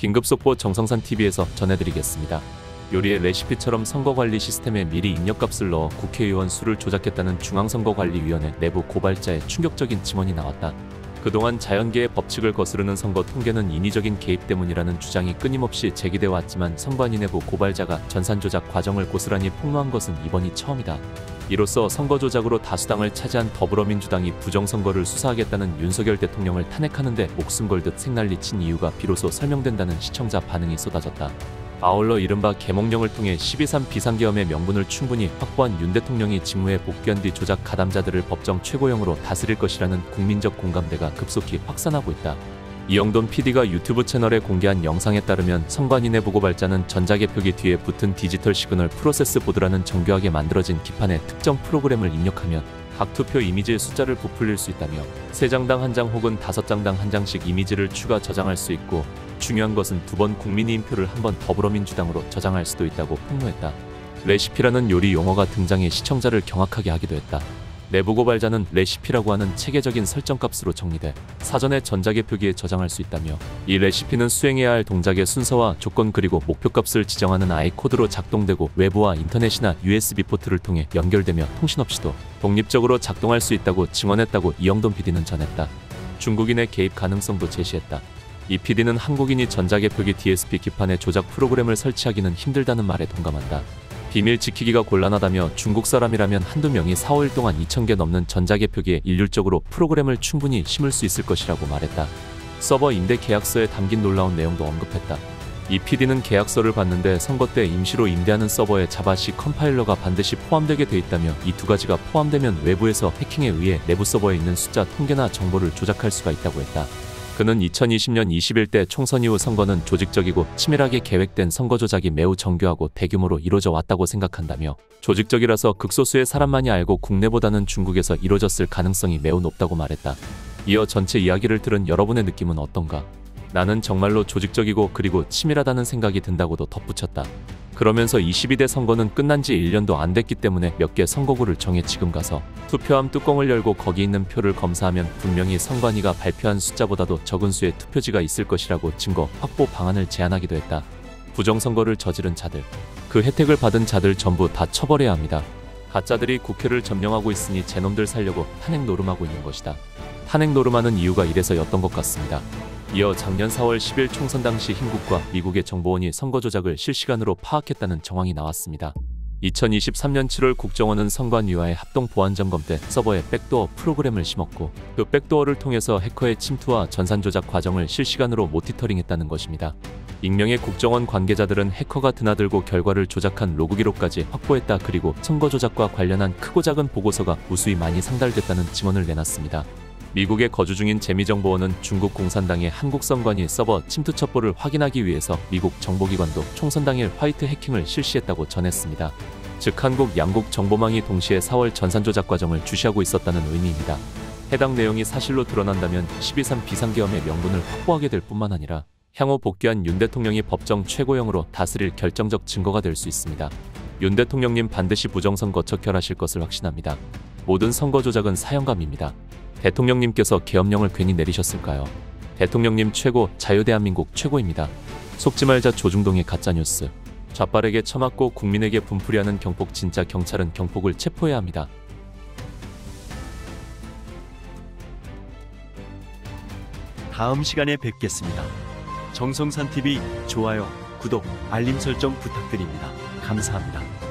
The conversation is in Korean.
긴급 속보 정성산TV에서 전해드리겠습니다. 요리의 레시피처럼 선거관리 시스템에 미리 입력값을 넣어 국회의원 수를 조작했다는 중앙선거관리위원회 내부 고발자의 충격적인 증언이 나왔다. 그동안 자연계의 법칙을 거스르는 선거 통계는 인위적인 개입 때문이라는 주장이 끊임없이 제기돼 왔지만 선관위 내부 고발자가 전산 조작 과정을 고스란히 폭로한 것은 이번이 처음이다. 이로써 선거 조작으로 다수당을 차지한 더불어민주당이 부정선거를 수사하겠다는 윤석열 대통령을 탄핵하는 데 목숨 걸듯 생난리 친 이유가 비로소 설명된다는 시청자 반응이 쏟아졌다. 아울러 이른바 계몽령을 통해 12.3 비상계엄의 명분을 충분히 확보한 윤 대통령이 직무에 복귀한 뒤 조작 가담자들을 법정 최고형으로 다스릴 것이라는 국민적 공감대가 급속히 확산하고 있다. 이영돈 PD가 유튜브 채널에 공개한 영상에 따르면 선관위 내부 고발자는 전자개표기 뒤에 붙은 디지털 시그널 프로세스 보드라는 정교하게 만들어진 기판에 특정 프로그램을 입력하면 각 투표 이미지의 숫자를 부풀릴 수 있다며 3장당 1장 혹은 5장당 1장씩 이미지를 추가 저장할 수 있고 중요한 것은 2번 국민의힘표를 한 번 더불어민주당으로 저장할 수도 있다고 폭로했다. 레시피라는 요리 용어가 등장해 시청자를 경악하게 하기도 했다. 내부 고발자는 레시피라고 하는 체계적인 설정값으로 정리돼 사전에 전자개표기에 저장할 수 있다며 이 레시피는 수행해야 할 동작의 순서와 조건 그리고 목표값을 지정하는 아이 코드로 작동되고 외부와 인터넷이나 USB 포트를 통해 연결되며 통신 없이도 독립적으로 작동할 수 있다고 증언했다고 이영돈 PD는 전했다. 중국인의 개입 가능성도 제시했다. 이 PD는 한국인이 전자개표기 DSP 기판에 조작 프로그램을 설치하기는 힘들다는 말에 동감한다. 비밀 지키기가 곤란하다며 중국 사람이라면 한두 명이 4-5일 동안 2,000개 넘는 전자개표기에 일률적으로 프로그램을 충분히 심을 수 있을 것이라고 말했다. 서버 임대 계약서에 담긴 놀라운 내용도 언급했다. 이 PD는 계약서를 봤는데 선거 때 임시로 임대하는 서버에 자바C 컴파일러가 반드시 포함되게 돼 있다며 이 두 가지가 포함되면 외부에서 해킹에 의해 내부 서버에 있는 숫자 통계나 정보를 조작할 수가 있다고 했다. 그는 2020년 21대 총선 이후 선거는 조직적이고 치밀하게 계획된 선거 조작이 매우 정교하고 대규모로 이루어져 왔다고 생각한다며 조직적이라서 극소수의 사람만이 알고 국내보다는 중국에서 이루어졌을 가능성이 매우 높다고 말했다. 이어 전체 이야기를 들은 여러분의 느낌은 어떤가? 나는 정말로 조직적이고 그리고 치밀하다는 생각이 든다고도 덧붙였다. 그러면서 22대 선거는 끝난 지 1년도 안 됐기 때문에 몇 개 선거구를 정해 지금 가서 투표함 뚜껑을 열고 거기 있는 표를 검사하면 분명히 선관위가 발표한 숫자보다도 적은 수의 투표지가 있을 것이라고 증거 확보 방안을 제안하기도 했다. 부정선거를 저지른 자들, 그 혜택을 받은 자들 전부 다 처벌해야 합니다. 가짜들이 국회를 점령하고 있으니 제놈들 살려고 탄핵 노름하고 있는 것이다. 탄핵 노름하는 이유가 이래서였던 것 같습니다. 이어 작년 4월 10일 총선 당시 힘국과 미국의 정보원이 선거 조작을 실시간으로 파악했다는 정황이 나왔습니다. 2023년 7월 국정원은 선관위와의 합동 보안점검 때 서버에 백도어 프로그램을 심었고 그 백도어를 통해서 해커의 침투와 전산 조작 과정을 실시간으로 모니터링했다는 것입니다. 익명의 국정원 관계자들은 해커가 드나들고 결과를 조작한 로그 기록까지 확보했다. 그리고 선거 조작과 관련한 크고 작은 보고서가 무수히 많이 상달됐다는 증언을 내놨습니다. 미국에 거주 중인 재미정보원은 중국 공산당의 한국선관위 서버 침투 첩보를 확인하기 위해서 미국 정보기관도 총선 당일 화이트 해킹을 실시했다고 전했습니다. 즉 한국 양국 정보망이 동시에 4월 전산 조작 과정을 주시하고 있었다는 의미입니다. 해당 내용이 사실로 드러난다면 12.3 비상계엄의 명분을 확보하게 될 뿐만 아니라 향후 복귀한 윤 대통령이 법정 최고형으로 다스릴 결정적 증거가 될 수 있습니다. 윤 대통령님 반드시 부정선거 적결하실 것을 확신합니다. 모든 선거 조작은 사형감입니다. 대통령님께서 계엄령을 괜히 내리셨을까요? 대통령님 최고, 자유대한민국 최고입니다. 속지 말자 조중동의 가짜뉴스. 좌빨에게 처맞고 국민에게 분풀이하는 경폭. 진짜 경찰은 경폭을 체포해야 합니다. 다음 시간에 뵙겠습니다. 정성산TV 좋아요, 구독, 알림 설정 부탁드립니다. 감사합니다.